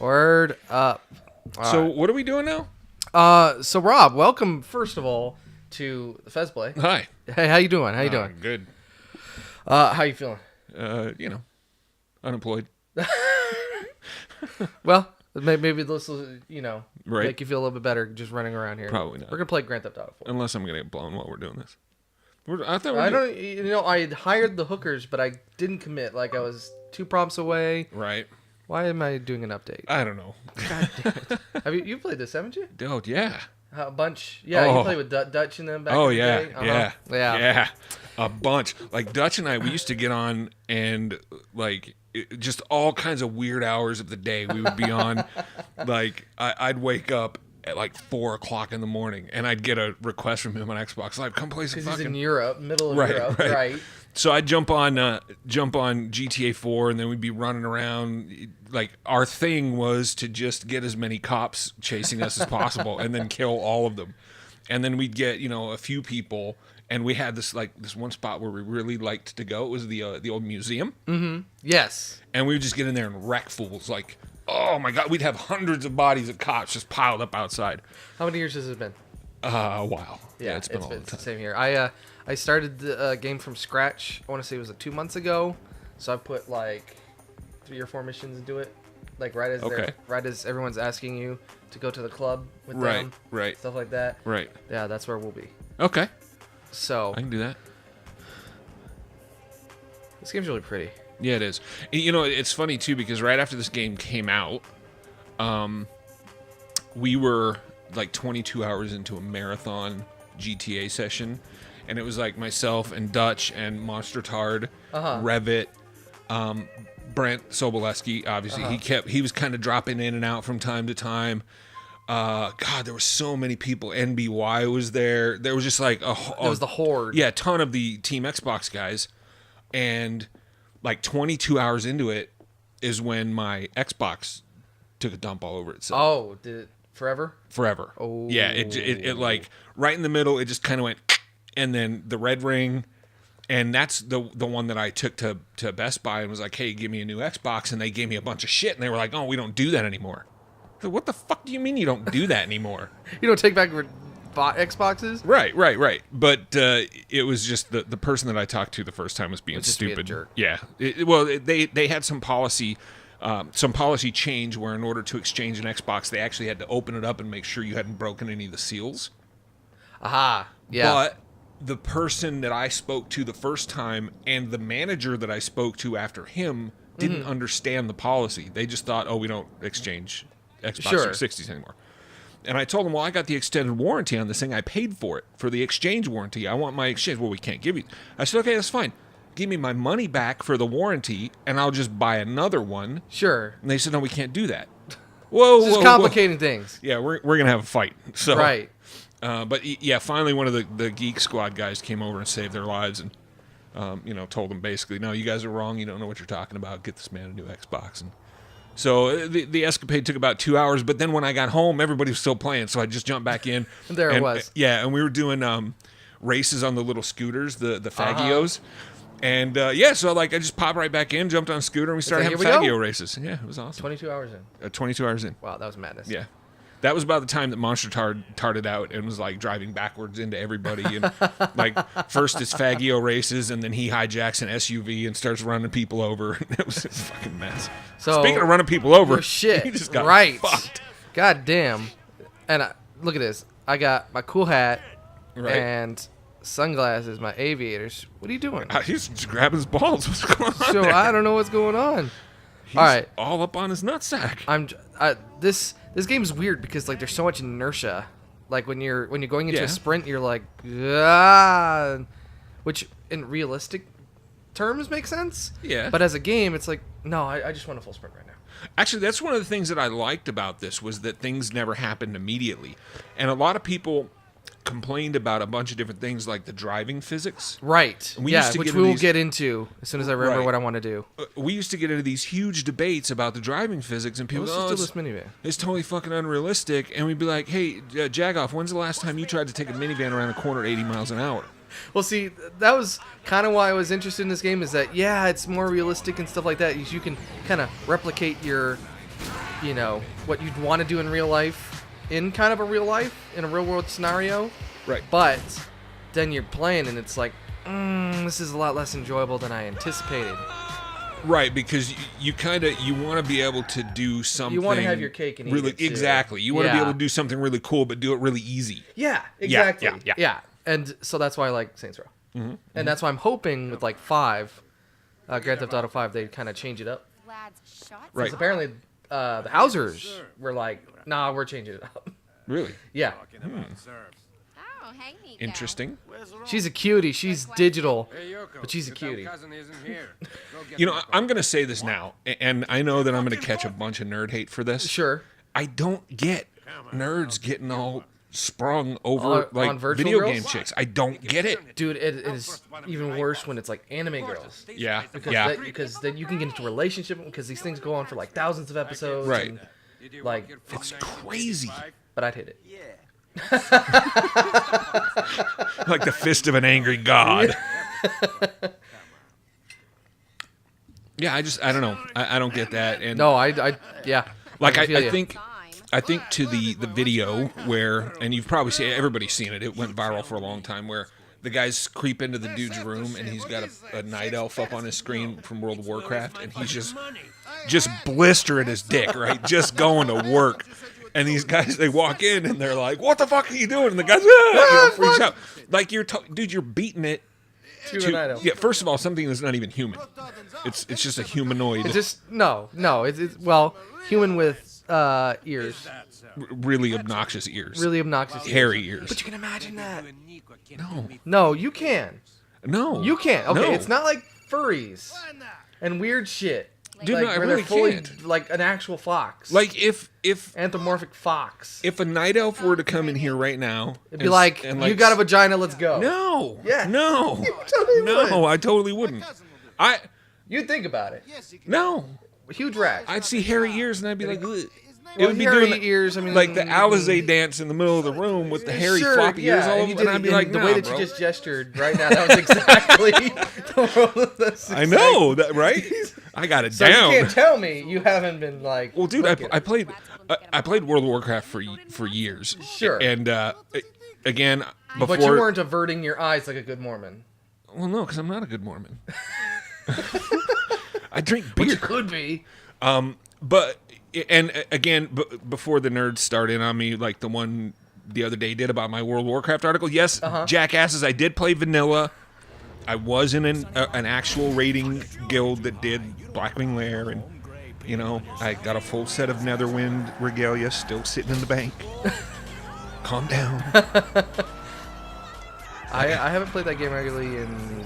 Word up. So what are we doing now? So Rob, welcome first of all to the FEZ play. Hi. Hey, how you doing? How you doing? Good. How you feeling? Unemployed. Well, maybe this will, Right. make you feel a little bit better just running around here. Probably not. We're gonna play Grand Theft Auto 4. Unless I'm gonna get blown while we're doing this. I hired the hookers, but I didn't commit. Like I was 2 prompts away. Right. Why am I doing an update? I don't know. God damn it. Have you played this, haven't you? Oh yeah. A bunch. Yeah, you played with Dutch and them back in the day. Yeah. A bunch. Like Dutch and I, we used to get on and just all kinds of weird hours of the day we would be on. Like I'd wake up at like 4 o'clock in the morning and I'd get a request from him on Xbox Live, come play some fucking. He's in Europe, middle of Europe, right? So I'd jump on GTA 4 and then we'd be running around. Like our thing was to just get as many cops chasing us as possible and then kill all of them. And then we'd get, a few people, and we had this one spot where we really liked to go. It was the old museum. Mm-hmm. Yes. And we would just get in there and wreck fools. Like, oh my God, we'd have hundreds of bodies of cops just piled up outside. How many years has it been? A while. Yeah, it's been all the time. Same here. I started the game from scratch. I want to say it was 2 months ago. So I put 3 or 4 missions into it. Right as everyone's asking you to go to the club with them. Right. Stuff like that. Right. Yeah, that's where we'll be. Okay. So I can do that. This game's really pretty. Yeah, it is. It's funny too because right after this game came out, we were 22 hours into a marathon GTA session, and it was myself and Dutch and Monster Tard, Revit, Brent Soboleski. Obviously, he was kind of dropping in and out from time to time. God, there were so many people. NBY was there. There was just it was the horde. Yeah, a ton of the Team Xbox guys, and 22 hours into it is when my Xbox took a dump all over itself. Oh, did it forever? Forever. Oh. Yeah, it right in the middle, it just kind of went, and then the red ring, and that's the one that I took to Best Buy and was like, hey, give me a new Xbox, and they gave me a bunch of shit, and they were like, oh, we don't do that anymore. I said, what the fuck do you mean you don't do that anymore? You don't take back Xboxes? Right. But it was just the person that I talked to the first time was being stupid. Be a jerk. Yeah. They had some policy change where in order to exchange an Xbox, they actually had to open it up and make sure you hadn't broken any of the seals. Aha. Yeah. But the person that I spoke to the first time and the manager that I spoke to after him didn't understand the policy. They just thought, oh, we don't exchange Xbox 360s anymore. And I told them, well, I got the extended warranty on this thing. I paid for it, for the exchange warranty. I want my exchange. Well, we can't give you. I said, okay, that's fine. Give me my money back for the warranty, and I'll just buy another one. Sure. And they said, no, we can't do that. Whoa, complicating things. Yeah, we're going to have a fight. So, right. But yeah, finally one of the Geek Squad guys came over and saved their lives and, told them basically, no, you guys are wrong. You don't know what you're talking about. Get this man a new Xbox. And so the escapade took about 2 hours, but then when I got home, everybody was still playing. So I just jumped back in. It was. Yeah, and we were doing races on the little scooters, the Fagios. And so I just popped right back in, jumped on a scooter, and we started having Fagio races. Yeah, it was awesome. 22 hours in. 22 hours in. Wow, that was madness. Yeah. That was about the time that Monster tarted out and was driving backwards into everybody. And first it's Fagio races, and then he hijacks an SUV and starts running people over. It was a fucking mess. So, speaking of running people over, shit, he just got fucked. God damn. And look at this. I got my cool hat and sunglasses, my aviators. What are you doing? He's just grabbing his balls. What's going on there? I don't know what's going on. He's all right. All up on his nutsack. This game's weird because there's so much inertia. When you're going into a sprint, you're which in realistic terms makes sense. Yeah. But as a game, it's no, I just want a full sprint right now. Actually, that's one of the things that I liked about this was that things never happened immediately, and a lot of people complained about a bunch of different things like the driving physics. Right. Which we will get into as soon as I remember what I want to do. We used to get into these huge debates about the driving physics, and people go, this minivan. It's totally fucking unrealistic. And we'd be like, hey, Jagoff, when's the last time you tried to take a minivan around a corner at 80 miles an hour? Well, see, that was kind of why I was interested in this game, is that, it's more realistic and stuff like that. You can kind of replicate your you know, what you'd want to do in real life, in kind of a real life, in a real world scenario. Right. But then you're playing and it's like, this is a lot less enjoyable than I anticipated. Right, because you want to be able to do something. You want to have your cake and eat really, it too. exactly. You want to be able to do something really cool, but do it really easy. Yeah, exactly. Yeah. And so that's why I like Saints Row. And that's why I'm hoping with like 5, Grand Theft Auto 5, they kind of change it up. Right. Because apparently the Housers were like, nah, we're changing it up. Really? Yeah. Interesting. She's a cutie. She's digital, but she's a cutie. You know, I'm going to say this now, and I know that I'm going to catch a bunch of nerd hate for this. Sure. I don't get nerds getting all sprung over on video girls? game chicks. I don't get it. Dude, it is even worse when it's like anime girls. Yeah. Because then you can get into a relationship because these things go on for like thousands of episodes. Right. And, like, It's crazy. but I'd hit it. Like the fist of an angry god. Yeah, I don't know. I don't get that. And No, yeah. like I feel ya. I think to the video where, and you've probably seen, everybody's seen it. It went viral for a long time, where the guys creep into the dude's room and he's got a night elf up on his screen from World of Warcraft, and he's just blistering his dick, right? Just going to work. And these guys, they walk in and they're like, "What the fuck are you doing?" And the guys, freaks out. Like dude, you're beating it. To a night elf. Yeah, first of all, something that's not even human. It's just a humanoid. It's just no. It's well, human with ears, Really obnoxious ears. really obnoxious, Hairy ears. But you can imagine that. No. No, you can. No. You can't. Okay, No. it's not like furries and weird shit. Dude, like, no, I where really they're fully can't. like an actual fox. Like if anthropomorphic fox. a night elf were to come in here right now, It'd be like, you got a vagina, let's go. No. Yeah. No. totally No, would. I totally wouldn't. You'd think about it. No. Huge rash. I'd see hairy ears and I'd be like, ugh. Well, It would be hairy doing ears. I mean, like the Alizé dance in the middle of the room with the hairy sure, floppy ears all and over, you and did I'd be in like, the nah, way that bro. you just gestured right now, that was exactly the world of this. I know that, right? I got it So down. you can't tell me you haven't been like. Well, dude, looking. I played World of Warcraft for years. Sure. And again, before. But you weren't averting your eyes like a good Mormon. Well, no, because I'm not a good Mormon. I drink But beer. you could be. But and again, before the nerds start in on me, like the one the other day did about my World of Warcraft article. Yes, jackasses, I did play vanilla. I was in an actual raiding guild that did Blackwing Lair, and you know, I got a full set of Netherwind regalia still sitting in the bank. Calm down. I haven't played that game regularly in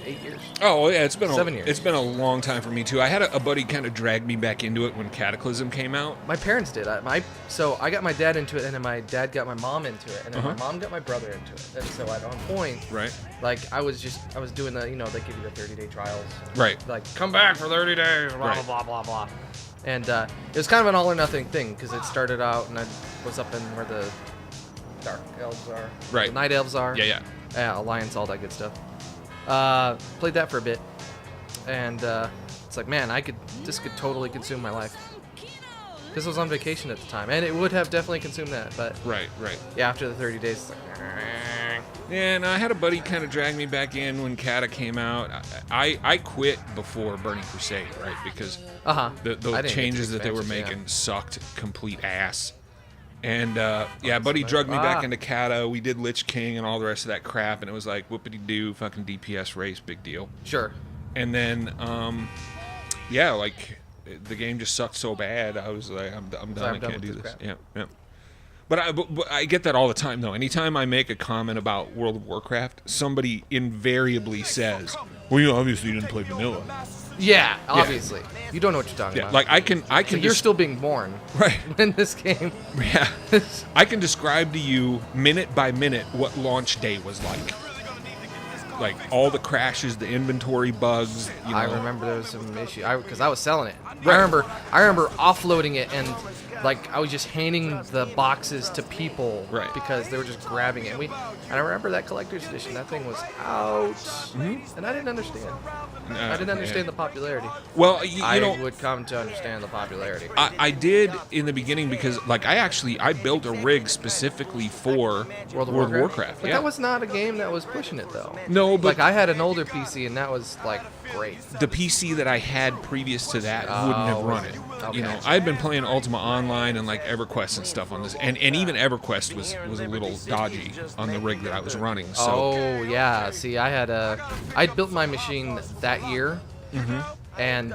8 years. Oh yeah, it's been 7 years. It's been a long time for me too. I had a buddy kind of drag me back into it when Cataclysm came out. My parents did. So I got my dad into it, and then my dad got my mom into it, and then my mom got my brother into it. And so at one point, Right. like I was doing the, they give you the 30-day trials. Right. Like, come back for 30 days, blah, Right. blah, blah, blah, blah. And it was kind of an all or nothing thing, because it started out, and I was up in where the dark elves are. Right. The night elves are. Yeah. Alliance, all that good stuff. Played that for a bit, and it's like, man, this could totally consume my life. This was on vacation at the time, and it would have definitely consumed that, but Right. yeah, after the 30 days, it's like, Yeah, and I had a buddy kind of drag me back in when Cata came out. I quit before Burning Crusade, right? Because the changes that they were making sucked complete ass. And buddy drugged me back into Cata. We did Lich King and all the rest of that crap, and it was like whoopity-doo, fucking DPS race, big deal. Sure. And then, the game just sucked so bad. I was like, I'm done. I can't do this. Yeah. But I get that all the time, though. Anytime I make a comment about World of Warcraft, somebody invariably says, "Well, you obviously didn't play vanilla." Yeah, obviously. You don't know what you're talking about. Like I can. You're still being born. Right. In this game. Yeah. I can describe to you minute by minute what launch day was like. like all the crashes, the inventory bugs. You know. I remember there was some issue because I was selling it. Right. I remember offloading it and like I was just handing the boxes to people because they were just grabbing it. And I remember that collector's edition. That thing was out, and I didn't understand. I didn't understand the popularity. Well, you know, I would come to understand the popularity. I did in the beginning because like I built a rig specifically for World of Warcraft. But that was not a game that was pushing it though. No, but like I had an older PC and that was like great. The PC that I had previous to that wouldn't have run it. Okay. You know, I'd been playing Ultima Online and like EverQuest and stuff on this, and even EverQuest was a little dodgy on the rig that I was running. So. Oh yeah, see, I built my machine that year, and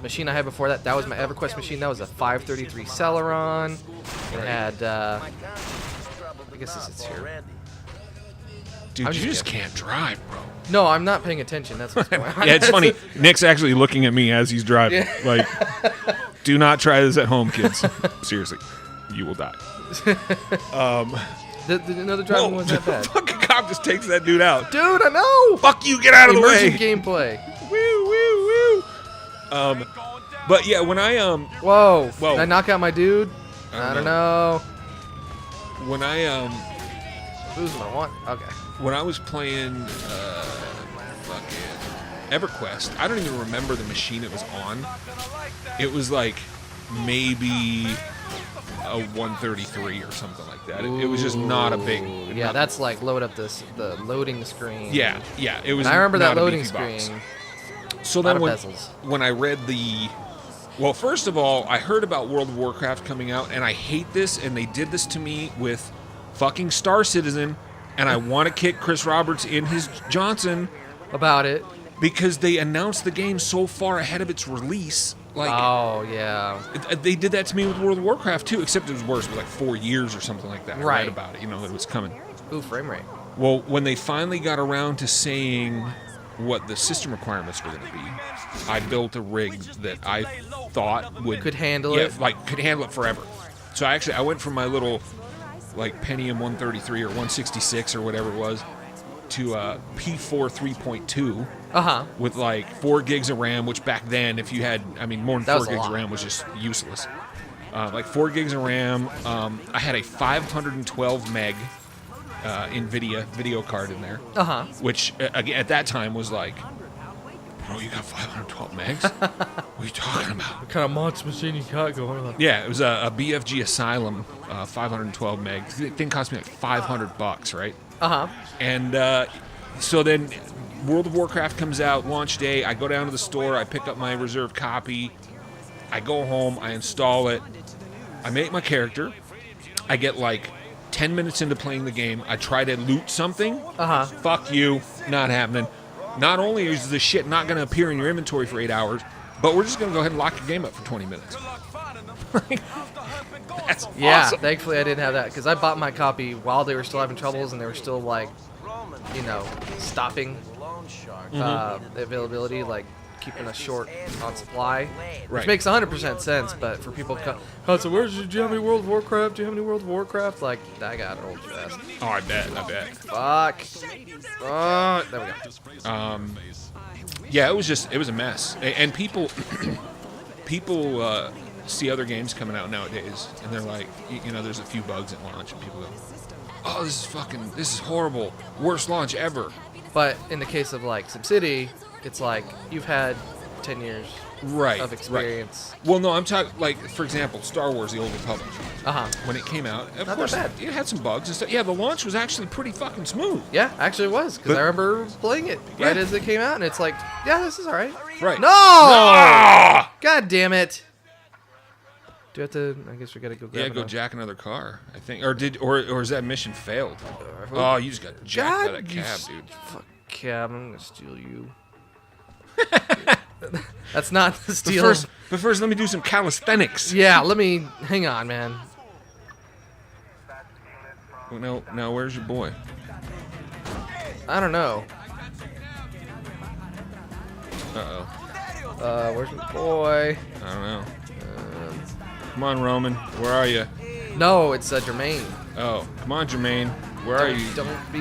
machine I had before that was my EverQuest machine. That was a 533 Celeron. It had, I guess this is here. Dude, you just can't drive, bro. No, I'm not paying attention. That's what's going on. Yeah, it's funny. Nick's actually looking at me as he's driving. Yeah. Like, do not try this at home, kids. Seriously, you will die. The driving wasn't that bad. Fucking cop just takes that dude out. Dude, I know. Fuck you, get out of the way. Emergent gameplay. Woo. But yeah, when I Whoa. Did I knock out my dude? I don't know. When I losing my one. Okay. When I was playing fucking EverQuest, I don't even remember the machine it was on. It was like maybe a 133 or something like that. It was just not a big. Yeah, that's like load up the loading screen. Yeah. It was. And I remember that loading screen. Box. So then when I read well, first of all, I heard about World of Warcraft coming out, and I hate this, and they did this to me with fucking Star Citizen. And I want to kick Chris Roberts in his Johnson about it because they announced the game so far ahead of its release. Like, oh yeah, they did that to me with World of Warcraft too, except it was worse, with like 4 years or something like that. Right. I read about it, you know, that it was coming. Ooh, frame rate. Well, when they finally got around to saying what the system requirements were going to be, I built a rig that I thought could handle it. Like could handle it forever. So I went from my little like Pentium 133 or 166 or whatever it was to P4 3.2 with like 4 gigs of RAM, which back then, if you had, more than 4 gigs of RAM was just useless. Like 4 gigs of RAM. I had a 512 meg NVIDIA video card in there, which again at that time was like, bro, you got 512 megs? What are you talking about? What kind of monster machine you got going on? Yeah, it was a BFG Asylum 512 meg. The thing cost me like $500, right? And so then World of Warcraft comes out, launch day. I go down to the store. I pick up my reserved copy. I go home. I install it. I make my character. I get like 10 minutes into playing the game. I try to loot something. Fuck you. Not happening. Not only is the shit not going to appear in your inventory for 8 hours, but we're just going to go ahead and lock your game up for 20 minutes. That's awesome. Thankfully I didn't have that because I bought my copy while they were still having troubles and they were still like, stopping the availability, like keeping us short on supply, which makes 100% sense. But for people, so did you have any World of Warcraft? Do you have any World of Warcraft? Like that got old fast. Oh, I bet. Fuck. Oh, there we go. Yeah, it was a mess, and people see other games coming out nowadays, and they're like, there's a few bugs at launch, and people go, oh, this is horrible, worst launch ever. But in the case of like SimCity, it's like you've had 10 years of experience. Right. Well, no, I'm talking like, for example, Star Wars: The Old Republic. When it came out, of course, it had some bugs and stuff. Yeah, the launch was actually pretty fucking smooth. Yeah, actually it was, because I remember playing it right as it came out, and it's like, yeah, this is all right. Right. No! God damn it. Do you have to? I guess we gotta go grab go jack another car, I think. Or is that mission failed? Oh, you just got jacked by that cab, dude. Fuck cab, I'm gonna steal you. That's not the steal. But first, let me do some calisthenics. Yeah, hang on, man. Well, now where's your boy? I don't know. Uh-oh. Where's my boy? I don't know. Come on, Roman. Where are you? No, it's Jermaine. Oh, come on, Jermaine. Where are you? Don't be...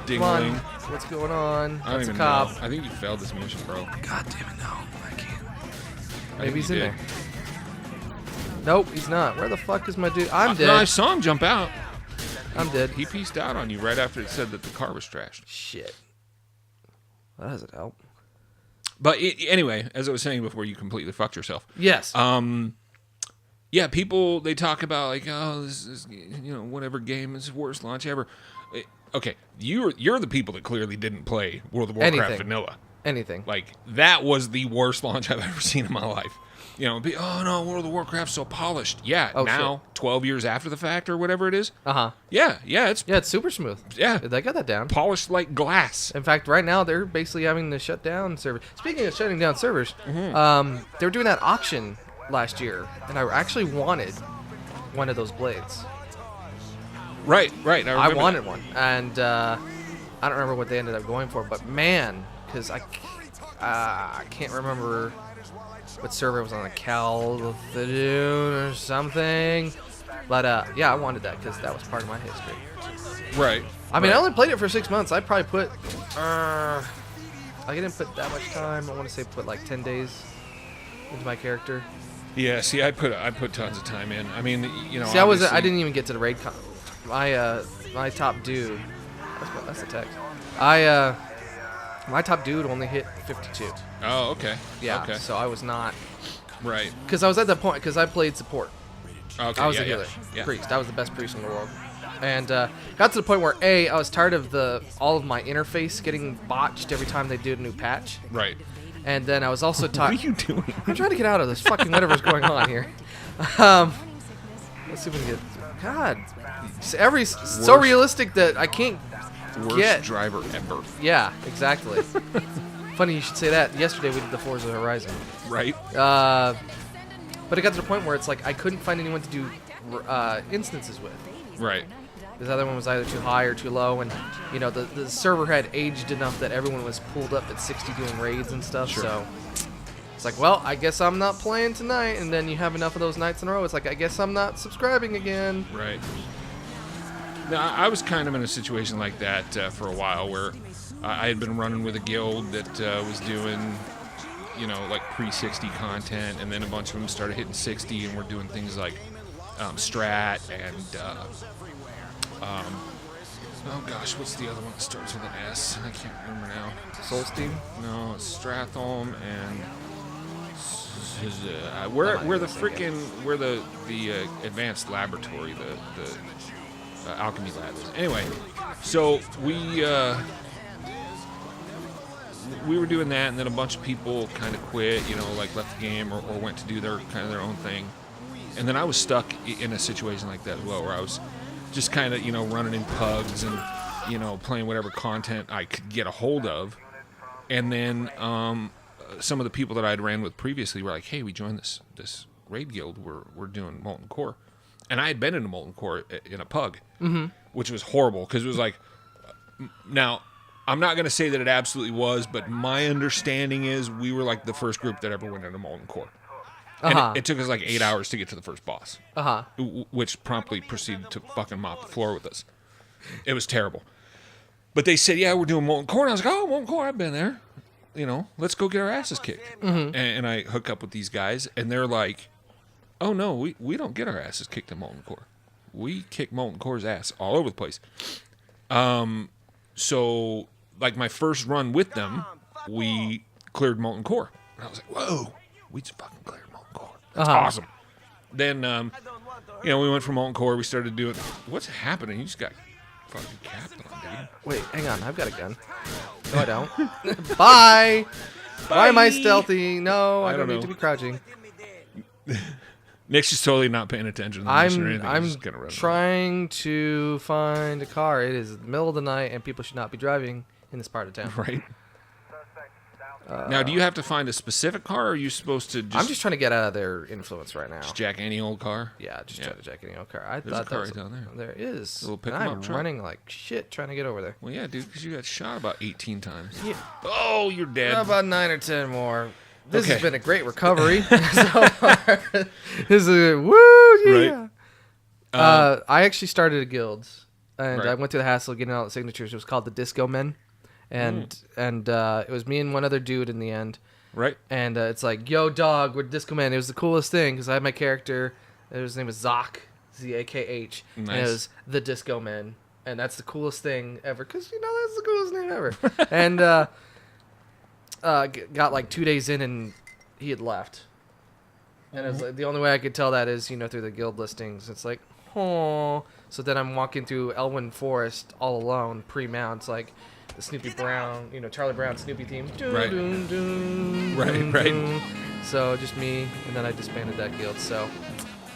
Dingling. Come on. What's going on? I don't That's even a cop. know. I think you failed this mission, bro. God damn it, no. I can't. I Maybe think he's you in did. there. Nope, he's not. Where the fuck is my dude? I'm dead. No, I saw him jump out. I'm dead. He pieced out on you right after it said that the car was trashed. Shit. That doesn't help. But anyway, as I was saying before, you completely fucked yourself. Yes. Yeah, people, they talk about like, oh, this is, whatever game is the worst launch ever. Okay, you're the people that clearly didn't play World of Warcraft vanilla. Anything. Like, that was the worst launch I've ever seen in my life. Oh no, World of Warcraft's so polished. Yeah, now, shit. 12 years after the fact or whatever it is. Uh-huh. Yeah, it's super smooth. Yeah. They got that down. Polished like glass. In fact, right now, they're basically having to shut down servers. Speaking of shutting down servers, they were doing that auction last year, and I actually wanted one of those blades. Right. I wanted one, and I don't remember what they ended up going for, but man, because I can't remember what server it was on, the Calthedune or something. But yeah, I wanted that because that was part of my history. Right. I mean, I only played it for 6 months. I probably put I didn't put that much time. I want to say put like 10 days into my character. Yeah, see, I put tons of time in. I mean, See, I didn't even get to the raid con. My top dude. That's the text. My top dude only hit 52. Oh, okay. Yeah. Okay. So I was not. Right. Because I was at that point. Because I played support. Okay. I was a healer. Yeah. Priest. I was the best priest in the world. And got to the point where I was tired of all of my interface getting botched every time they did a new patch. Right. And then I was also tired. What are you doing? I'm trying to get out of this fucking whatever's going on here. Let's see if we can get. God, so realistic that I can't Worst driver ever. Yeah, exactly. Funny you should say that. Yesterday we did the Forza Horizon. Right. But it got to the point where it's like I couldn't find anyone to do instances with. Right. This other one was either too high or too low, and the server had aged enough that everyone was pulled up at 60 doing raids and stuff. Sure. So it's like, well, I guess I'm not playing tonight. And then you have enough of those nights in a row. It's like, I guess I'm not subscribing again. Right. Now, I was kind of in a situation like that for a while where I had been running with a guild that was doing, like pre-60 content, and then a bunch of them started hitting 60, and we're doing things like strat and oh gosh, what's the other one that starts with an S? I can't remember now. Soulsteam? No, it's Stratholm and where the advanced laboratory, the alchemy lab is. Anyway, so we were doing that, and then a bunch of people kind of quit, like left the game or went to do their own thing. And then I was stuck in a situation like that as well, where I was just kind of, running in pugs and, playing whatever content I could get a hold of. And then some of the people that I'd ran with previously were like, hey, we joined this raid guild. We're doing Molten Core. And I had been in a Molten Core in a pug, which was horrible because it was like, now, I'm not going to say that it absolutely was, but my understanding is we were like the first group that ever went into Molten Core. And it took us like 8 hours to get to the first boss, which promptly proceeded to fucking mop the floor with us. It was terrible. But they said, yeah, we're doing Molten Core. And I was like, oh, Molten Core, I've been there. Let's go get our asses kicked. And I hook up with these guys, and they're like, oh, no, we don't get our asses kicked in Molten Core. We kick Molten Core's ass all over the place. So, like, my first run with them, we cleared Molten Core. And I was like, whoa, we just fucking cleared Molten Core. That's awesome. Then, we went from Molten Core. We started doing... What's happening? You just got fucking capped on, dude. Wait, hang on. I've got a gun. No, I don't. Bye! Why am I stealthy? No, I don't need to be crouching. Nick's just totally not paying attention to the mission or anything. I'm trying to find a car. It is the middle of the night, and people should not be driving in this part of town. Right. Now, do you have to find a specific car, or are you supposed to just... I'm just trying to get out of their influence right now. Just jack any old car? Yeah, just try to jack any old car. There's a car right down there. There is. A little I'm running like shit trying to get over there. Well, yeah, dude, because you got shot about 18 times. Yeah. Oh, you're dead. About 9 or 10 more. This has been a great recovery so far. This is woo, yeah. Right. I actually started a guild and I went through the hassle of getting all the signatures. It was called the Disco Men, and it was me and one other dude in the end. Right. And it's like, yo, dog, we're Disco Men. It was the coolest thing because I had my character. His name was Zach, Zakh, and it was the Disco Men, and that's the coolest thing ever because that's the coolest name ever. And got like 2 days in, and he had left. And it was like, the only way I could tell that is, through the guild listings. It's like, oh. So then I'm walking through Elwyn Forest all alone, pre-mount. It's like the Snoopy Brown, Charlie Brown Snoopy theme. Right. Right. So just me, and then I disbanded that guild. So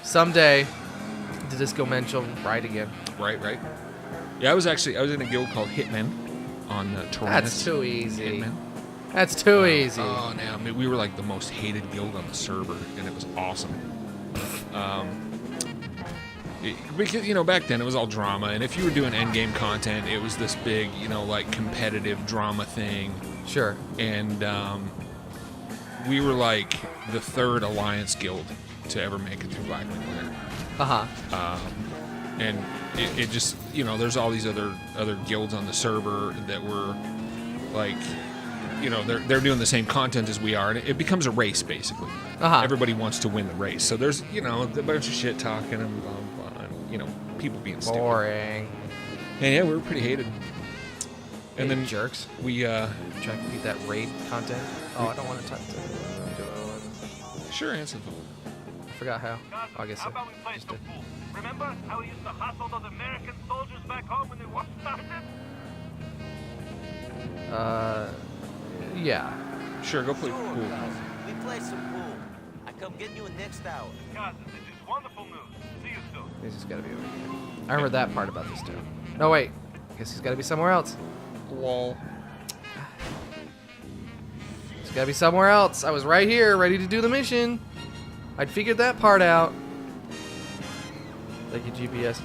someday, the Disco Men shall ride again. Right. Yeah, I was in a guild called Hitmen on Tyrannus. That's too easy. Hitmen. That's too easy. Oh, no. I mean, we were like the most hated guild on the server, and it was awesome. Because, back then it was all drama, and if you were doing endgame content, it was this big, like competitive drama thing. Sure. And we were like the 3rd alliance guild to ever make it through Black and Winter. And it just, there's all these other guilds on the server that were like, they're doing the same content as we are, and it becomes a race basically. Everybody wants to win the race, so there's a bunch of shit talking and blah blah, and people being stupid. Boring. And yeah, we were pretty hated. And then jerks. We trying to beat that raid content. Oh, I don't want to touch it. Sure, answer the I forgot how. Oh, I guess so. Just did. Remember how we used to hustle those American soldiers back home when the war started? Yeah. Sure, go play pool. We play some pool. I come get you in next hour. Guys, this is wonderful news. See you soon. This has got to be over here. I remember that part about this town. No, wait. I guess he's got to be somewhere else. Lol. He's got to be somewhere else. I was right here, ready to do the mission. I'd figured that part out. Thank you, GPS.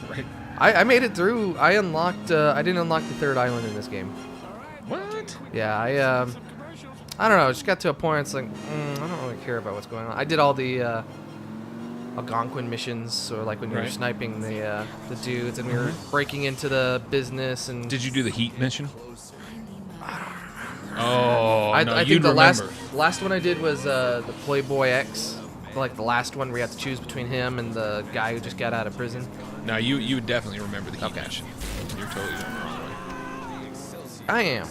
Right. I made it through. I unlocked. I didn't unlock the 3rd island in this game. What? Yeah, I don't know. It just got to a point. It's like I don't really care about what's going on. I did all the Algonquin missions, or like when you were sniping the dudes, and we were breaking into the business. And did you do the heat mission? Oh, I no, think you'd the remember. last one I did was the Playboy X. Like the last one where you have to choose between him and the guy who just got out of prison. No, you would definitely remember the heat mission. You're totally doing it wrong way. I am.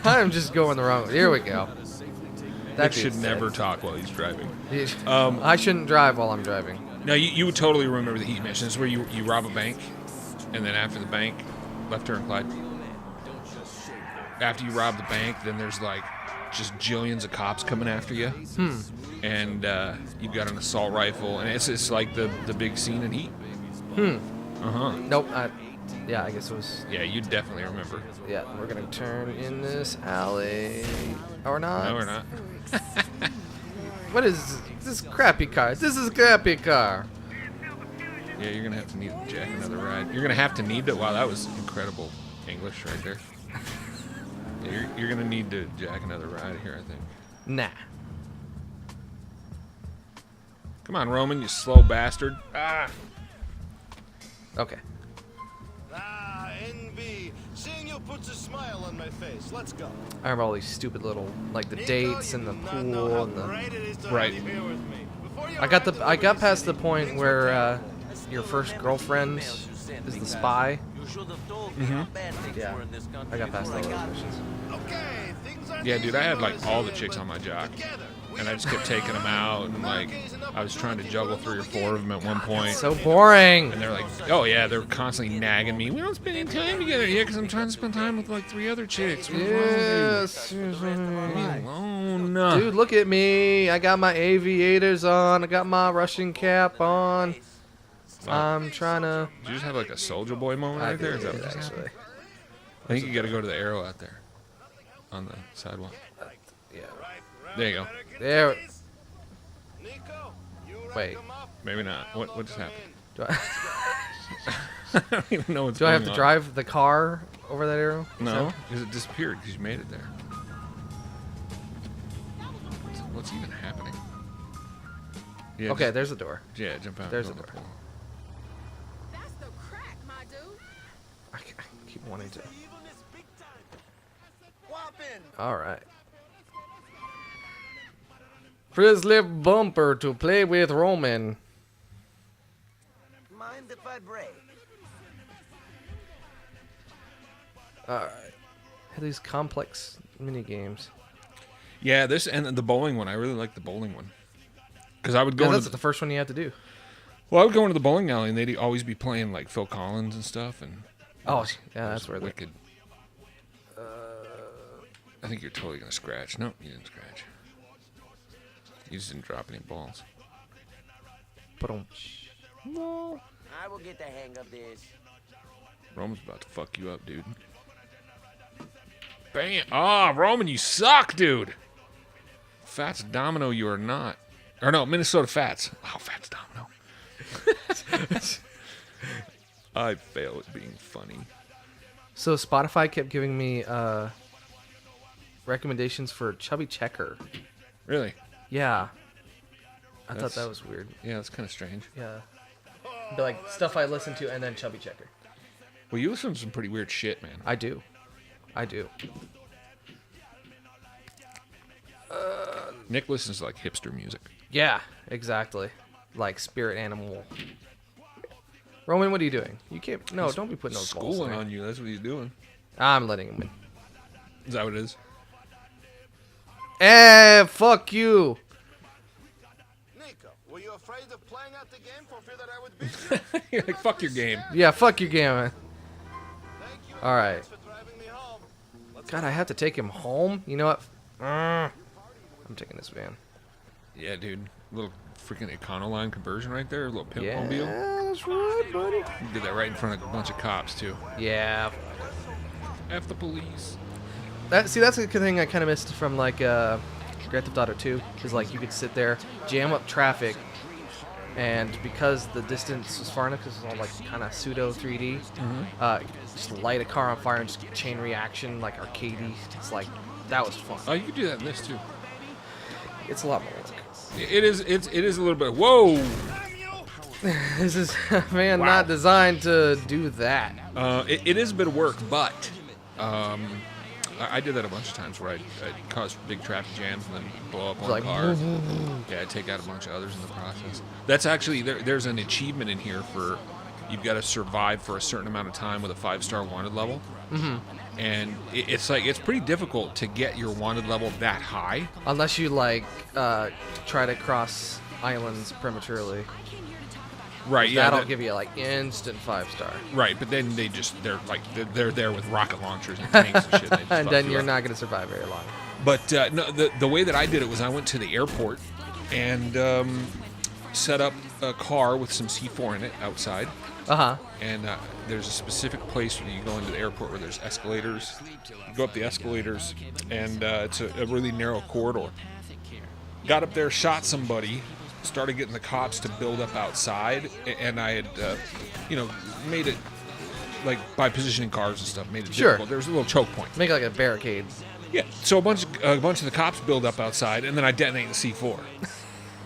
I'm just going the wrong way. Here we go. That should never talk while he's driving. I shouldn't drive while I'm driving. No, you would totally remember the heat mission. It's where you rob a bank, and then after the bank, left turn, Clyde. After you rob the bank, then there's like just jillions of cops coming after you. And you've got an assault rifle, and it's like the big scene in Heat. Nope. Yeah, I guess it was. Yeah, you definitely remember. Yeah, we're gonna turn in this alley. Or not? No, we're not. What is this crappy car? This is a crappy car. Yeah, you're gonna have to need to jack another ride. You're gonna have to need to. Wow, that was incredible English right there. Yeah, you're gonna need to jack another ride here, I think. Nah. Come on, Roman, you slow bastard. Ah. Okay. NB, seeing you puts a smile on my face. Let's go. I remember all these stupid little, like the dates and the pool and the. Right. I got past the point where your first girlfriend is the spy. Yeah. I got past all those missions. Yeah, dude, I had like all the chicks on my jock, and I just kept taking them out, and like I was trying to juggle 3 or 4 of them at one point. So boring. And they're like, oh yeah, they're constantly nagging me. We don't spend any time together yet because I'm trying to spend time with like 3 other chicks. Yes. Leave me alone. Dude, look at me. I got my aviators on. I got my Russian cap on. I'm trying to. Did you just have like a Soldier Boy moment right there? Is that what just happened? I think you got to go to the arrow out there on the sidewalk. Yeah. There you go. There. Wait. Maybe not. What just happened? Do I, I don't even know what's do going I have to on. drive the car over that arrow? No, because it disappeared because you made it there. What's even happening? Yeah, Okay, there's a door. yeah, jump out. There's go a in the door. pool. I keep wanting to. Whopping. All right. Frizzly bumper to play with Roman. Mind if I break? All right. Had these complex mini games. Yeah, this and the bowling one. I really like the bowling one. Because I would go. That's the first one you have to do. Well, I would go into the bowling alley and they'd always be playing like Phil Collins and stuff. And Oh, yeah, that's where wicked. I think you're totally gonna scratch. No, you didn't scratch. You just didn't drop any balls. No. I will get the hang of this. Roman's about to fuck you up, dude. Bam! Ah, Roman, you suck, dude. Fats Domino, you are not. Or no, Minnesota Fats. Oh, Fats Domino. I fail at being funny. So Spotify kept giving me recommendations for Chubby Checker. Really? Yeah. I thought that was weird. Yeah, that's kind of strange. Yeah. But like stuff I listen to and then Chubby Checker. Well, you listen to some pretty weird shit, man. I do. Nick listens to like hipster music. Yeah, exactly. Like Spirit Animal. Roman, what are you doing? You can't. No, don't be putting those balls Schooling there. on you. That's what he's doing. I'm letting him win. Is that what it is? Fuck you. Nico, were you afraid of playing out the game for fear that I would beat you? You're like, fuck your game. Yeah, fuck your game, man. Thank you. All right. Thanks for driving me home. God, I have to take him home. You know what? I'm taking this van. Yeah, dude. Little freaking Econoline conversion right there. A little pimp Yeah, mobile. that's right, buddy. You did that right in front of a bunch of cops, too. Yeah. F the police. That's the thing I kind of missed from like Grand Theft Auto 2, is like you could sit there, jam up traffic, and because the distance was far enough, because it's all like kind of pseudo 3D, just light a car on fire and just chain reaction, like arcadey. It's like that was fun. Oh, you could do that in this, too. It's a lot more work. It is a little bit. Whoa! This is man Wow. not designed to do that. It is a bit of work, but I did that a bunch of times where I'd cause big traffic jams and then blow up one Like, car. Yeah, I'd take out a bunch of others in the process. That's actually there's an achievement in here for you've got to survive for a certain amount of time with a 5-star wanted level. And it's pretty difficult to get your wanted level that high. Unless you like try to cross islands prematurely. Right, yeah. That'll give you like instant 5-star. Right, but then they're there with rocket launchers and tanks and shit. And, they just And fuck then you you're up. not going to survive very long. But no, the way that I did it was I went to the airport and set up a car with some C4 in it outside. And there's a specific place where you go into the airport where there's escalators. You go up the escalators, and it's a really narrow corridor. Got up there, shot somebody, started getting the cops to build up outside, and I had, made it, like, by positioning cars and stuff, made it difficult. There was a little choke point. Make like a barricade. Yeah, so a bunch of the cops build up outside, and then I detonate the C4.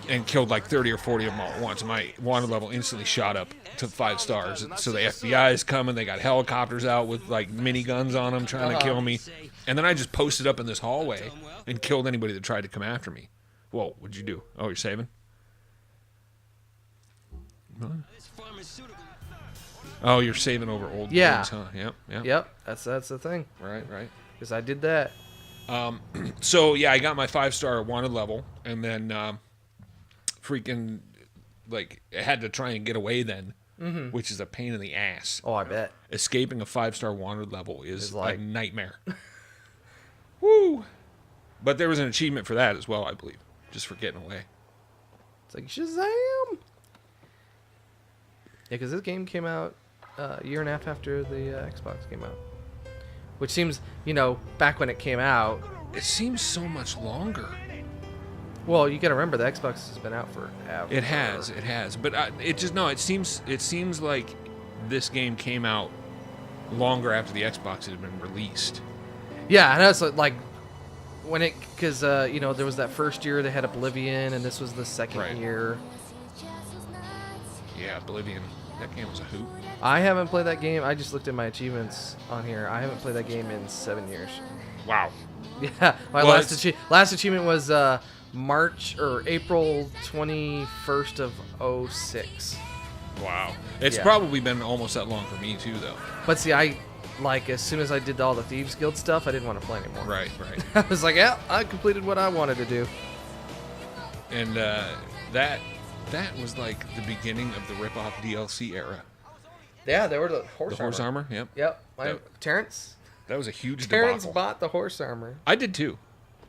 And killed like 30 or 40 of them all at once. My wanted level instantly shot up to 5 stars. So the FBI is coming. They got helicopters out with like miniguns on them trying to kill me. And then I just posted up in this hallway and killed anybody that tried to come after me. Whoa, what'd you do? Oh, you're saving? Huh? Oh, you're saving over old games, huh? Yep. That's the thing. Right. Because I did that. So, yeah, I got my 5-star wanted level. And then... freaking, like, I had to try and get away then, which is a pain in the ass. Oh, I bet. Escaping a 5-star wanted level is like... a nightmare. Woo! But there was an achievement for that as well, I believe, just for getting away. It's like, Shazam! Yeah, because this game came out a year and a half after the Xbox came out. Which seems, back when it came out... It seems so much longer. Well, you got to remember the Xbox has been out forever. It has. But it seems like this game came out longer after the Xbox had been released. Yeah, and that's like when it, because there was that first year they had Oblivion, and this was the second year. Yeah, Oblivion. That game was a hoot. I haven't played that game. I just looked at my achievements on here. I haven't played that game in 7 years. Wow. Yeah, my last achievement was March or April 21st of 06. Wow. It's probably been almost that long for me too, though. But see, as soon as I did all the Thieves Guild stuff, I didn't want to play anymore. Right. I was like, yeah, I completed what I wanted to do. And that was like the beginning of the rip-off DLC era. Yeah, they were the horse armor. Yep. Yep. Terrence. That was a huge Terrence debacle. bought the horse armor. I did too.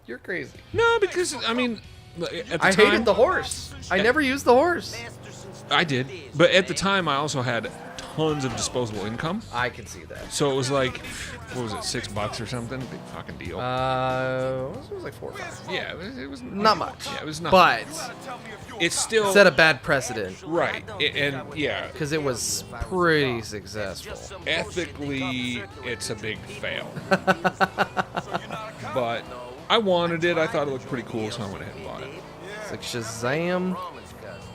You're crazy. No, because I mean, at the I time, hated the horse. I never used the horse. I did, but at the time, I also had tons of disposable income. I can see that. So it was like, what was it, $6 or something? Big fucking deal. It was like 4 or 5. Yeah, it was Not much. Yeah, it was not. But it's still set a bad precedent. Right, and yeah, because it was pretty successful. Ethically, it's a big fail. But I wanted it. I thought it looked pretty cool, so I went ahead and bought it. It's like Shazam.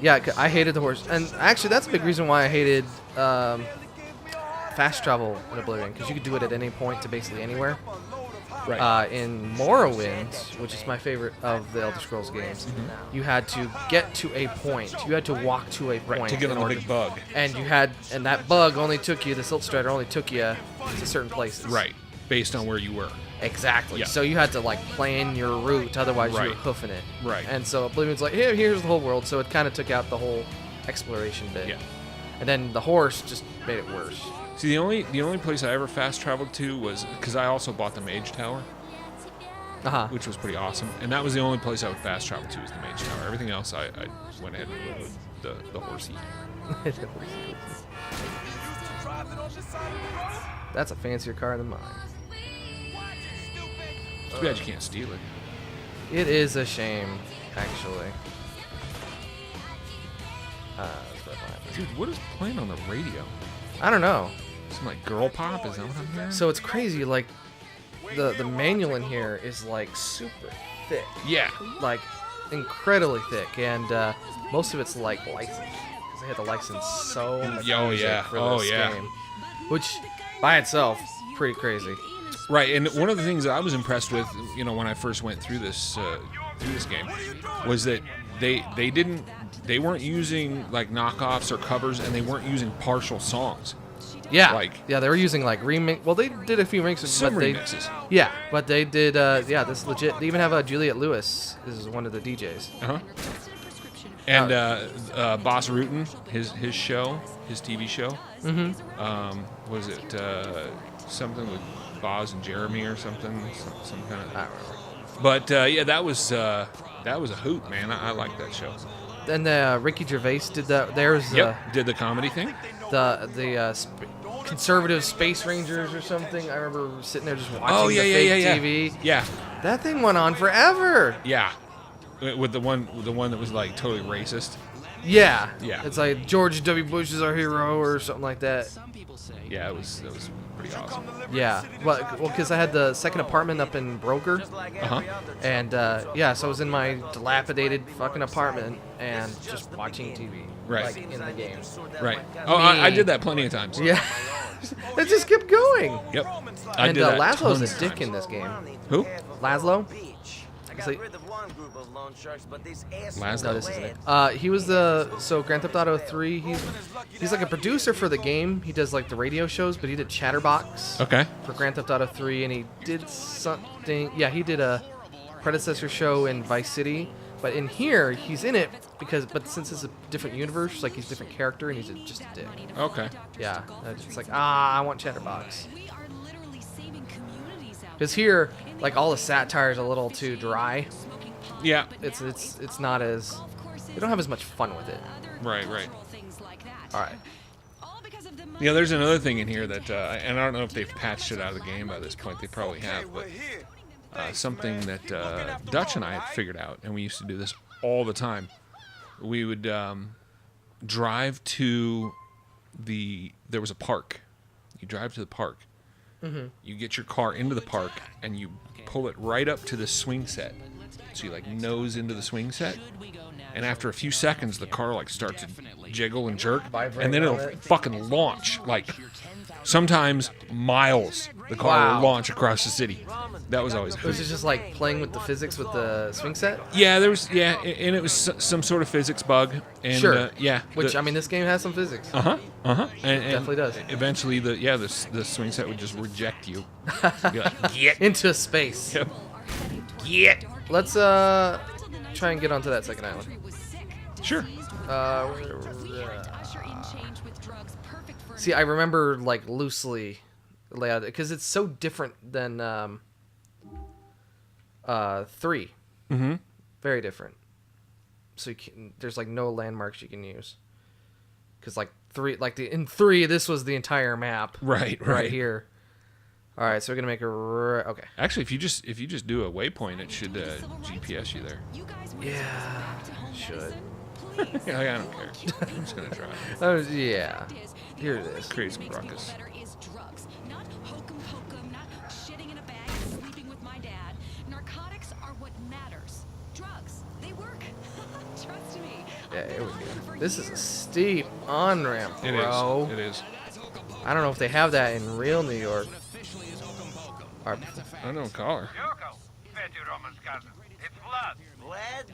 Yeah, I hated the horse, and actually that's a big reason why I hated fast travel in Oblivion, because you could do it at any point to basically anywhere. Right. In Morrowind, which is my favorite of the Elder Scrolls games, you had to get to a point. You had to walk to a point to get on the big bug. And that bug only took you. The Silt Strider only took you to certain places. Right. Based on where you were. Exactly. Yeah. So you had to like plan your route, otherwise you were hoofing it. Right. And so Oblivion's like, here's the whole world. So it kind of took out the whole exploration bit. Yeah. And then the horse just made it worse. See, the only place I ever fast traveled to was because I also bought the Mage Tower, which was pretty awesome, and that was the only place I would fast travel to was the Mage Tower. Everything else, I went ahead and rode the horsey. That's a fancier car than mine. Too bad you can't steal it. It is a shame, actually. Dude, what is playing on the radio? I don't know. Some like girl pop? Is that what I'm hearing? So it's crazy. Like the manual in here is like super thick. Yeah. Like incredibly thick, and most of it's like licensed because they had to license so much music for this game, which by itself pretty crazy. Right, and one of the things that I was impressed with, when I first went through this game, was that they weren't using like knockoffs or covers, and they weren't using partial songs. Yeah, they were using like remix. Well, they did a few remixes. Some remixes. Yeah, but they did. This legit. They even have Juliet Lewis is one of the DJs. And Boss Rutan, his show, his TV show. Was it something with Boz and Jeremy or something? Some kind of. I don't know. But that was a hoot, man. I like that show. And Ricky Gervais did that. Did the comedy thing. The conservative Space Rangers or something. I remember sitting there just watching the fake TV. Yeah. That thing went on forever. Yeah. With the one that was like totally racist. Yeah. Yeah. It's like George W. Bush is our hero or something like that. Yeah, that was pretty awesome. Yeah. Well, because I had the second apartment up in Broker. And so I was in my dilapidated fucking apartment and just watching TV. Right. Like in the game. Right. Oh, I did that plenty of times. Yeah. It just kept going. Yep. And Laszlo's a dick in this game. Who? Laszlo? Laszlo. No, this isn't it. He was Grand Theft Auto 3. He's like a producer for the game. He does like the radio shows, but he did Chatterbox. Okay. For Grand Theft Auto 3, and he did something. Yeah, he did a predecessor show in Vice City. But in here, he's in it but since it's a different universe, like he's a different character, and he's just a dick. Okay. Yeah, it's like I want Chatterbox. Because here, like all the satire is a little too dry. Yeah. It's not as. They don't have as much fun with it. Right. All right. Yeah, there's another thing in here that, and I don't know if they've patched it out of the game by this point. They probably have, but something that Dutch and I had figured out, and we used to do this all the time. We would drive to there was a park. You drive to the park. You get your car into the park, and you pull it right up to the swing set. So you like nose into the swing set, and after a few seconds, the car like starts to jiggle and jerk, and then it'll fucking launch like sometimes miles. The car will launch across the city. That was always cool. Was it just like playing with the physics with the swing set? Yeah, there was and it was some sort of physics bug. And, sure. Yeah. Which I mean, this game has some physics. And definitely does. Eventually, the swing set would just reject you. Be like, get into space. Yep. Get. Let's try and get onto that second island. Sure. See, I remember like loosely layout because it's so different than 3. Mm-hmm. Very different. So there's like no landmarks you can use. Because like 3, in 3, this was the entire map. Right here. All right, so we're gonna make a okay. Actually, if you just do a waypoint, it should GPS you there. Yeah, should. Yeah, I don't care. I'm just gonna try. Oh yeah, here it is. Create some ruckus. Yeah, here we go. This is a steep on-ramp, bro. It is. I don't know if they have that in real New York. I don't call her. Yoko, Betty Roman's cousin. It's Vlad. Vlad,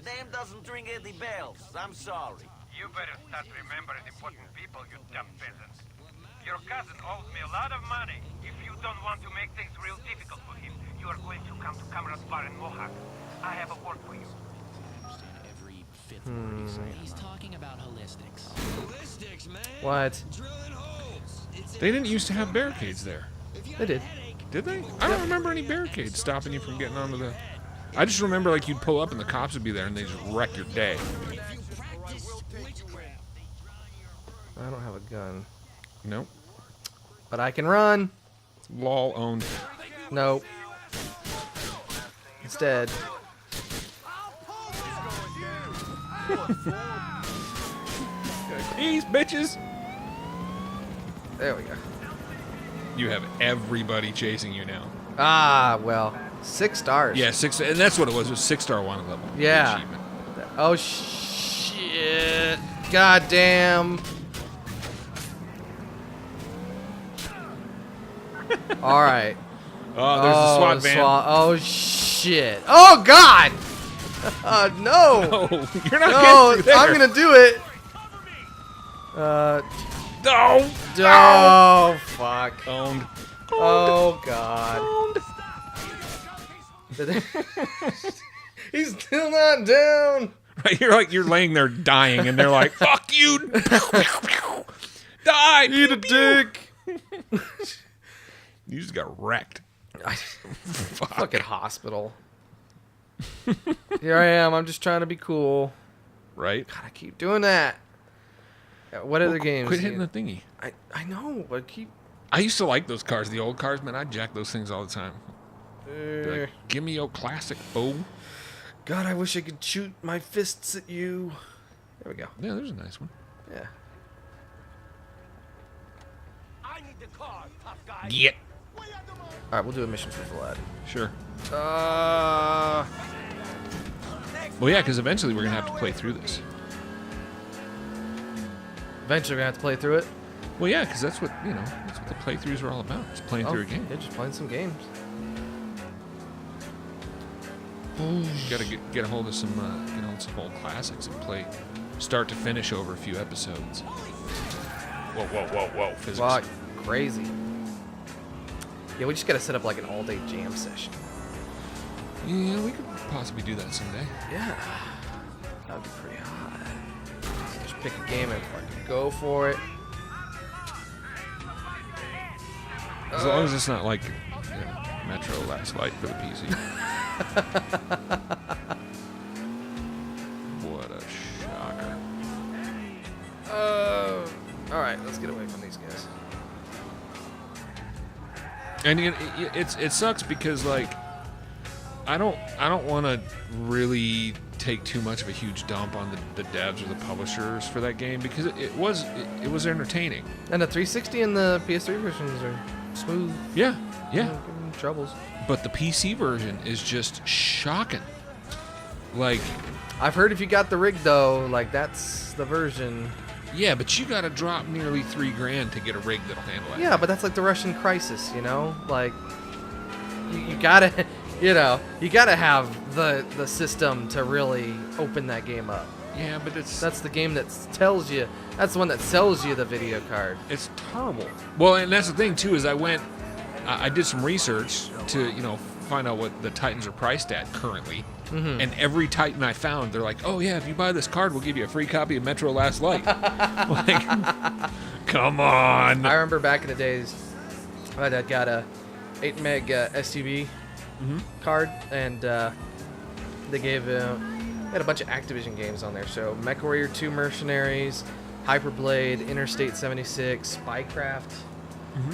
name doesn't ring any bells. I'm sorry. You better start remembering important people, you dumb peasants. Your cousin owes me a lot of money. If you don't want to make things real difficult for him, you are going to come to Cameron's bar in Mohawk. I have a word for you. He's talking about holistics. Holistics, man. What? Drilling holes. They didn't used to have barricades there. They did. Did they? I don't remember any barricades stopping you from getting onto the... I just remember like you'd pull up and the cops would be there and they just wreck your day. I don't have a gun. Nope. But I can run. Lol owned. Nope. It's dead. Peace, bitches. There we go. You have everybody chasing you now. Ah, well, 6 stars. Yeah, 6, and that's what it was. It was 6-star wanted level. Yeah. Achievement. Oh shit! God damn! All right. Oh, there's the SWAT van. Oh shit! Oh god! No! No, you're not No, getting through there. I'm gonna do it. No. Oh fuck! Owned. Oh god! He's still not down. Right, you're laying there dying, and they're like, "Fuck you, die, Eat a dick." You just got wrecked. Fucking hospital. Here I am. I'm just trying to be cool. Right? God, I keep doing that. What other games? Quit hitting the thingy. I know, but keep. I used to like those cars, the old cars, man. I'd jack those things all the time. Be like, give me your classic, boom. God, I wish I could shoot my fists at you. There we go. Yeah, there's a nice one. Yeah. I need the car, tough guy. Get. All right, we'll do a mission for Vlad. Sure. Well, yeah, because eventually we're gonna have to play through this. Eventually, we're gonna have to play through it. Well, yeah, because that's what that's what the playthroughs are all about. It's playing through a game. Yeah, just playing some games. You gotta get a hold of some old classics and play start to finish over a few episodes. Whoa! Physics. Wow, crazy. Yeah, we just gotta set up like an all-day jam session. Yeah, we could possibly do that someday. Yeah, that'd be pretty hot. Just pick a game and fucking go for it. As long as it's not like Metro Last Light for the PC. What a shocker. Alright, let's get away from these guys. And it sucks because like I don't want to really take too much of a huge dump on the devs or the publishers for that game because it was entertaining. And the 360 and the PS3 versions are smooth. Yeah. troubles. But the PC version is just shocking. Like, I've heard if you got the rig though, like that's the version. yeah, but you got to drop nearly $3,000 to get a rig that'll handle it. Yeah, but that's like the Russian crisis, you know? Like, you gotta, you gotta have the system to really open that game up. Yeah, but That's the game that tells you, that's the one that sells you the video card. it's terrible. Well, and that's the thing too is I did some research to find out what the Titans are priced at currently. Mm-hmm. And every Titan I found, they're like, oh yeah, if you buy this card, we'll give you a free copy of Metro Last Light. Like, come on. I remember back in the days, my dad got a 8 meg STB card, and they gave had a bunch of Activision games on there. So MechWarrior 2 Mercenaries, Hyperblade, Interstate 76, Spycraft.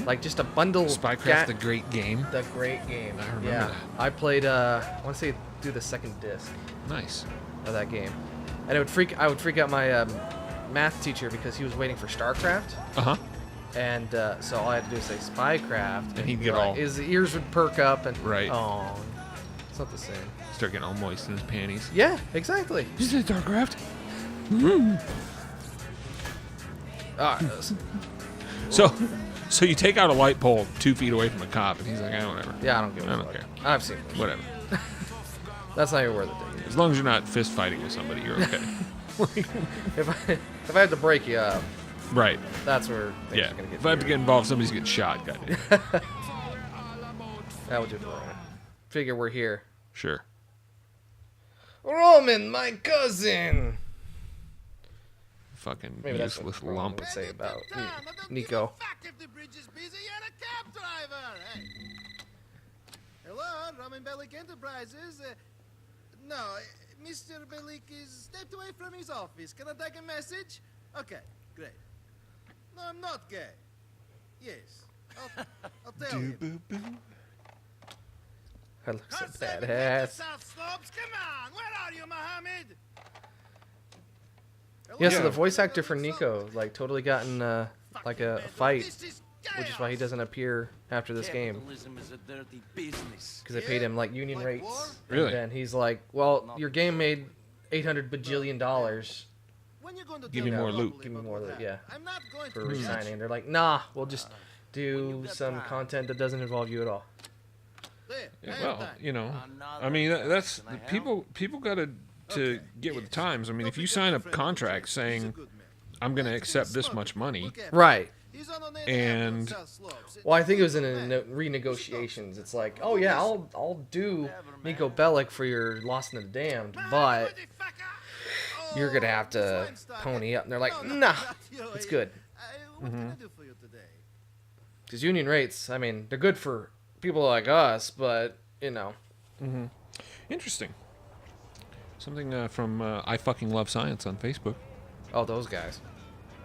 Like just a bundle. Spycraft, the great game. The great game. I remember yeah. that. I played. I want to say do the second disc Nice. of that game, and I would freak out my math teacher because he was waiting for StarCraft. Uh-huh. And so all I had to do was say Spycraft, And he'd be get like, all- his ears would perk up, and Right. oh, it's not the same. Start getting all moist in his panties. Yeah, exactly. You said StarCraft? So you take out a light pole 2 feet away from a cop, and he's like, whatever. Yeah, I don't give a I don't fuck. care. I've seen it. Whatever. That's not even worth it. Dude. As long as you're not fist fighting with somebody, you're okay. If I had to break you up, Right. that's where things Yeah. are gonna get. If I have to get involved, somebody's getting shot. Goddamn. That would do for it. Figure we're here. Sure. Roman, my cousin. Fucking Maybe that's useless what Roman lump. would say about Nico. If the bridge is busy, you're a cab driver. Hey. Hello, Roman Bellic Enterprises. No, Mr. Bellic is stepped away from his office. Can I take a message? Okay, great. No, I'm not gay. Yes, I'll tell you. I look so Conservative badass. South Slopes, come on. Where are you, Mohammed? Yeah, so Yeah. the voice actor for Nico like totally got in like a fight, This is which is why he doesn't appear after this game. Capitalism is a dirty business. Because they paid him like union Like rates. war? Really? And he's like, well, your game made $800 bajillion When you going to Give tell me more properly loot. Give me about more that? loot, yeah. I'm not going for to resigning. They're like, nah, we'll just do some content that doesn't involve you at all. There, Yeah, I have well, time. I mean, that's people got to get with the times. I mean, if you sign a contract saying I'm going to accept this much money, Right. and Well, I think it was in renegotiations. It's like, oh yeah, I'll do Nico Bellic for your Lost in the Damned, but you're gonna have to pony up. And they're like, nah, it's good. What can I do for you today? Because union rates, I mean, they're good for people like us, but interesting. Something from I Fucking Love Science on Facebook. oh, those guys.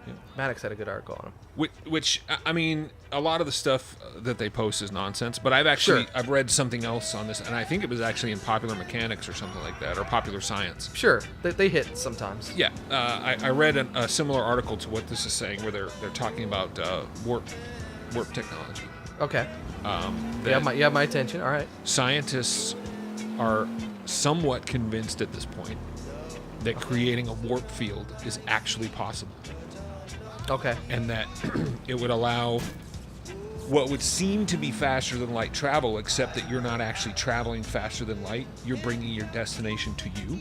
Yeah. Maddox had a good article on them. Which I mean, a lot of the stuff that they post is nonsense. But I've actually Sure. I've read something else on this, and I think it was actually in Popular Mechanics or something like that, or Popular Science. Sure, they hit sometimes. Yeah, I read a similar article to what this is saying, where they're talking about warp technology. Okay. That You have my attention. All right. scientists are somewhat convinced at this point that creating a warp field is actually possible, Okay. and that it would allow what would seem to be faster than light travel, except that you're not actually traveling faster than light. You're bringing your destination to you.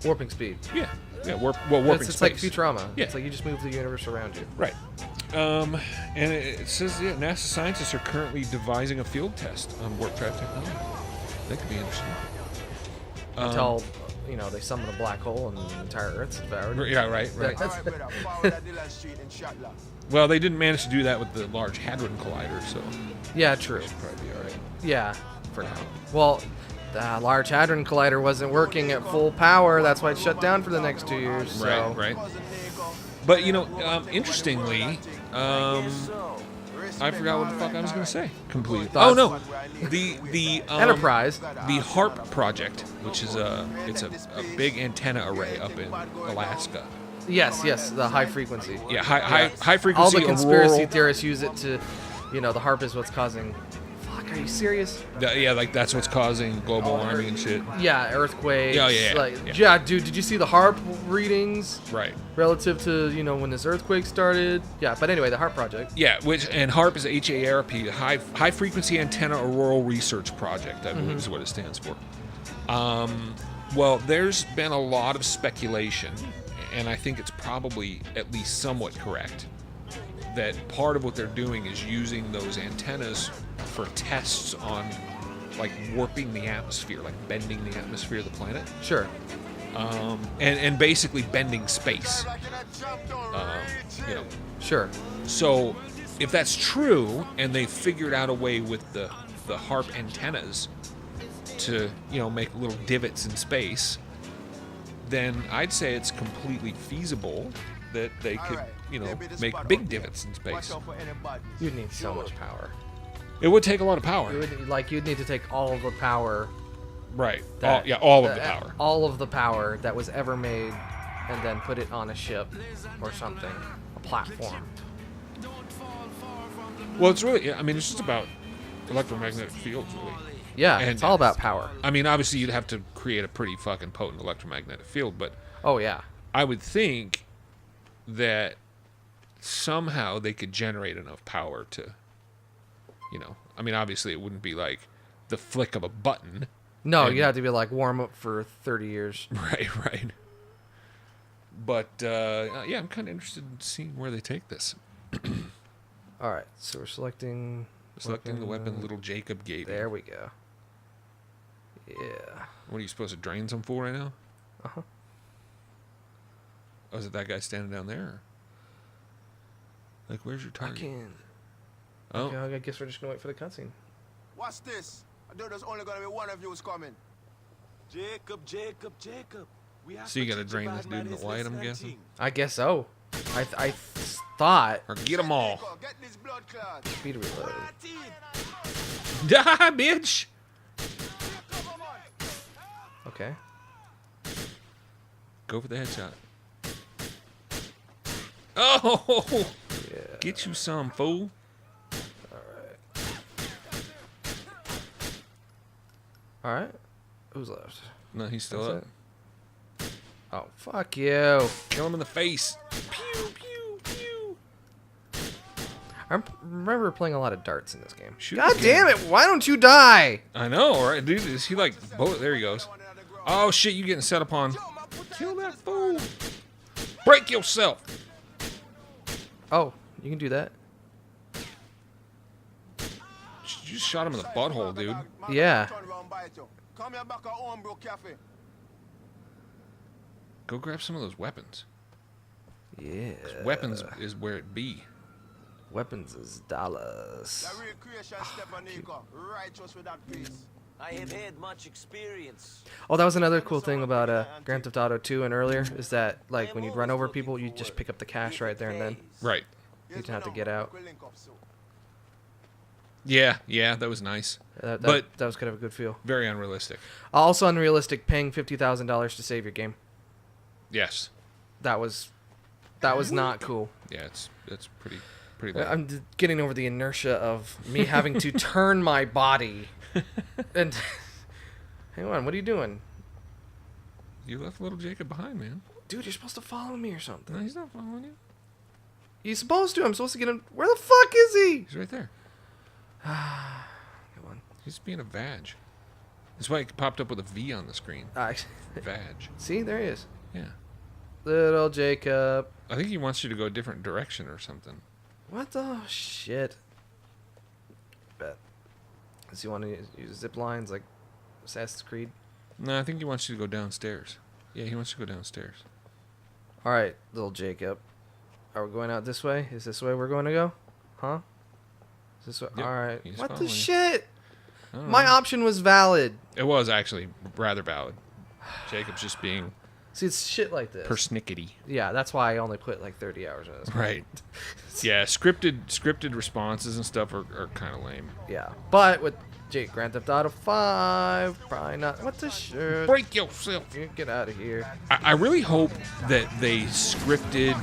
Warping speed. Yeah, warping It's space. like Futurama. Yeah. It's like you just move the universe around you. Right. And it says, NASA scientists are currently devising a field test on warp-trapped technology. That could be interesting. Until, they summon a black hole and the entire Earth's devoured. Yeah, right. Well, they didn't manage to do that with the Large Hadron Collider, so Yeah, true. probably be all right. Yeah, for now. Well, the Large Hadron Collider wasn't working at full power. That's why it shut down for the next 2 years. So. Right. But, interestingly, I forgot what the fuck I was going to say completely. Thoughts? Oh, no. The Enterprise. The HARP project, which is it's a big antenna array up in Alaska. Yes, the high frequency. Yeah, high frequency All the conspiracy auroral. theorists use it to, the HARP is what's causing. Fuck, like, are you serious? Yeah, like that's what's causing global warming and shit. Yeah, earthquakes. Yeah. Like, yeah, dude, did you see the HARP readings? Right. Relative to, when this earthquake started? Yeah, but anyway, the HARP project. Yeah, and HARP is HARP, High Frequency Antenna Auroral Research Project, I believe is what it stands for. Well, there's been a lot of speculation, and I think it's probably at least somewhat correct, that part of what they're doing is using those antennas for tests on, like, warping the atmosphere, like bending the atmosphere of the planet. Sure. And basically bending space. Sure. So, if that's true, and they figured out a way with the HARP antennas to, make little divots in space, then I'd say it's completely feasible that they could, make big divots in space. You'd need so much power. It would take a lot of power. You'd need to take all of the power. Right. All of the power. All of the power that was ever made, and then put it on a ship or something, a platform. Well, it's really, it's just about electromagnetic fields, really. Yeah, And it's all about power. I mean, obviously, you'd have to create a pretty fucking potent electromagnetic field, but Oh, yeah. I would think that somehow they could generate enough power to, obviously it wouldn't be like the flick of a button. No, you'd have to be like warm up for 30 years. Right. But, yeah, I'm kind of interested in seeing where they take this. All right, so we're selecting the weapon little Jacob gave you. There we go. Yeah. What are you supposed to drain some fool right now? Uh-huh. Oh, is it that guy standing down there? Like, where's your target? I can. Oh. Okay, I guess we're just going to wait for the cutscene. What's this? I know there's only gonna be one of you who's coming. Jacob. We have So you gotta drain this dude in the white, I'm guessing? I guess so. I thought. Or get them all. Get this blood clot. Speed reload. Die, bitch! Okay. Go for the headshot. Oh! Yeah. Get you some, fool. All right. Who's left? No, he's still That's up. it. Oh, fuck you. Kill him in the face. Pew, pew, pew. I remember playing a lot of darts in this game. Shoot God this damn game. it! Why don't you die? I know, right? Dude, is he like... There he goes. Oh, shit, you getting set upon. Kill that fool. Break yourself. Oh, you can do that. You just shot him in the butthole, dude. Yeah. Come here back at Homebrew Cafe. Go grab some of those weapons. Yeah. Weapons is where it be. Weapons is dollars. The real creation Stepanica, righteous with that piece. I have had much experience. Oh, that was another cool thing about Grand Theft Auto 2 and earlier, is that like when you'd run over people, you just pick up the cash right there and then. Right. You didn't have to get out. Yeah, that was nice. That was kind of a good feel. Very unrealistic. Also unrealistic, paying $50,000 to save your game. Yes. That was not cool. Yeah, it's pretty lame. I'm getting over the inertia of me having to turn my body. And hang on, what are you doing? You left little Jacob behind, man. Dude, you're supposed to follow me or something. No, he's not following you. He's supposed to. I'm supposed to get him. Where the fuck is he? He's right there. Come on. He's being a vag. That's why it popped up with a V on the screen. Vag. See, there he is. Yeah. Little Jacob. I think he wants you to go a different direction or something. What the shit? Bet. Does he want to use zip lines like Assassin's Creed? No, I think he wants you to go downstairs. Yeah, he wants you to go downstairs. All right, little Jacob. Are we going out this way? Is this the way we're going to go? Huh? Is this way? Yep, All right. he's What the following you. shit? I don't My know. option was valid. It was actually rather valid. Jacob's just being See, it's shit like this. persnickety. Yeah, that's why I only put like 30 hours in this. Right. Yeah, scripted responses and stuff are kind of lame. Yeah, but with Grand Theft Auto 5, probably not. What the shit? Break yourself. You get out of here. I really hope that they scripted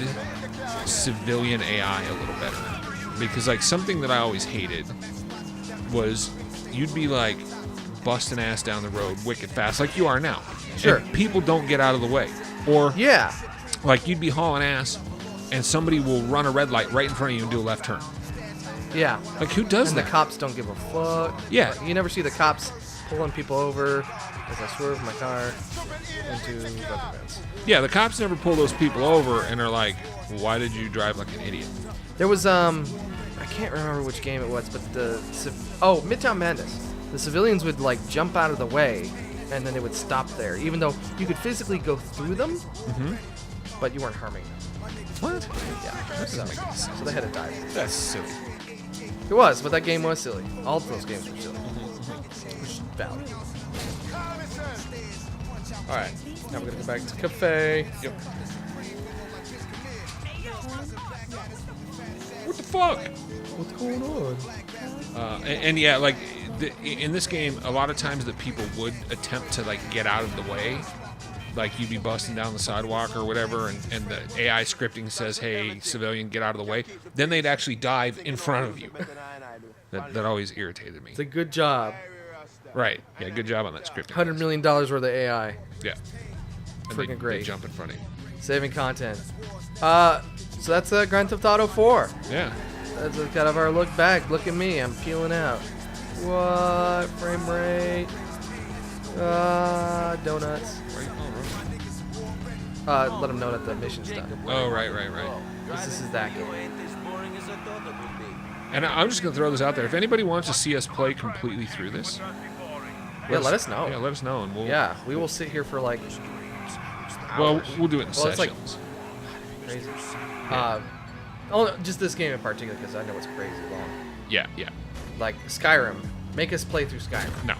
civilian AI a little better. Because, like, something that I always hated was you'd be like busting ass down the road wicked fast, like you are now. Sure. And people don't get out of the way, or Yeah. like you'd be hauling ass, and somebody will run a red light right in front of you and do a left turn. Yeah. Like who does And that? the cops don't give a fuck. Yeah. You never see the cops pulling people over as I swerve my car into rubber bands. Yeah, the cops never pull those people over and are like, "Why did you drive like an idiot?" There was I can't remember which game it was, but Midtown Madness. The civilians would like jump out of the way, and then they would stop there, even though you could physically go through them, but you weren't harming them. What? Yeah. So they had to die. That's silly. It was, but that game was silly. All of those games were silly. Which is valid. All right, now we're gonna go back to cafe. Yep. What the fuck? What's going on? And yeah, like in this game, a lot of times that people would attempt to like get out of the way. Like you'd be busting down the sidewalk or whatever, and the AI scripting says, "Hey, civilian, get out of the way." Then they'd actually dive in front of you. That always irritated me. It's a good job. Right? Yeah, good job on that scripting. $100 million worth of AI. Yeah. And Freaking they great. jump in front of you. Saving content. So that's Grand Theft Auto 4. Yeah. That's kind of our look back. Look at me, I'm peeling out. What? Frame rate. Donuts. Let them know that the mission's done. Oh, right. This is that game. Ain't as boring as I thought it would be. And I'm just gonna throw this out there. If anybody wants to see us play completely through this, Yeah, let us know. Yeah, let us know, and we'll. Yeah, we will sit here for like Well, hours. we'll do it in Well, it's like- sessions. Crazy. Just this game in particular because I know it's crazy long. Yeah. Like Skyrim. Make us play through Skyrim. No.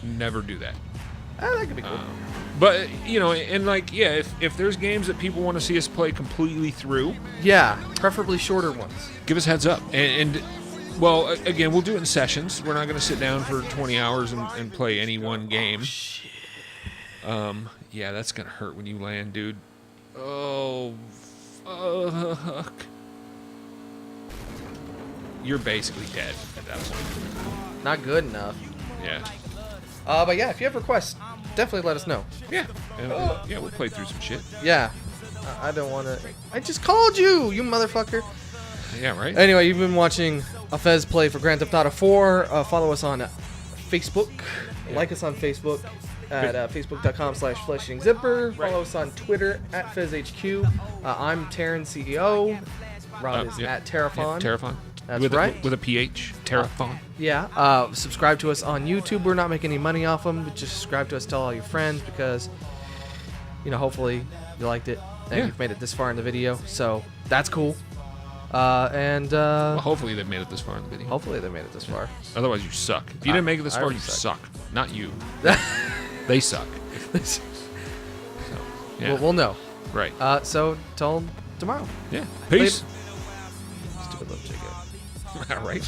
Never do that. That could be cool. But and like, yeah, if there's games that people want to see us play completely through, Yeah, preferably shorter ones. give us heads up. And well, again, we'll do it in sessions. We're not going to sit down for 20 hours and play any one game. Yeah, that's gonna hurt when you land, dude. Oh, fuck. You're basically dead at that point. Not good enough. Yeah. But yeah, if you have requests, definitely let us know. Yeah. And, yeah, we'll play through some shit. Yeah. I don't want to. I just called you, you motherfucker. Yeah, right? Anyway, you've been watching a FEZ play for Grand Theft Auto 4. Follow us on Facebook. Like us on Facebook at facebook.com/fleshinggzipper. Follow us on Twitter at FezHQ. I'm Terran CEO. Rob is at Terrafon. Terrafon. That's right. With a PH. Terrafon. Yeah. Subscribe to us on YouTube. We're not making any money off them, but just subscribe to us. Tell all your friends because, hopefully you liked it and you've made it this far in the video. So that's cool. Well, hopefully they've made it this far in the video. Hopefully they made it this far. Otherwise, you suck. If you didn't make it this I far, already you suck. suck. Not you. They suck. So, yeah. We'll know. Right. So till tomorrow. Yeah. Peace. Stupid little chicken. All right.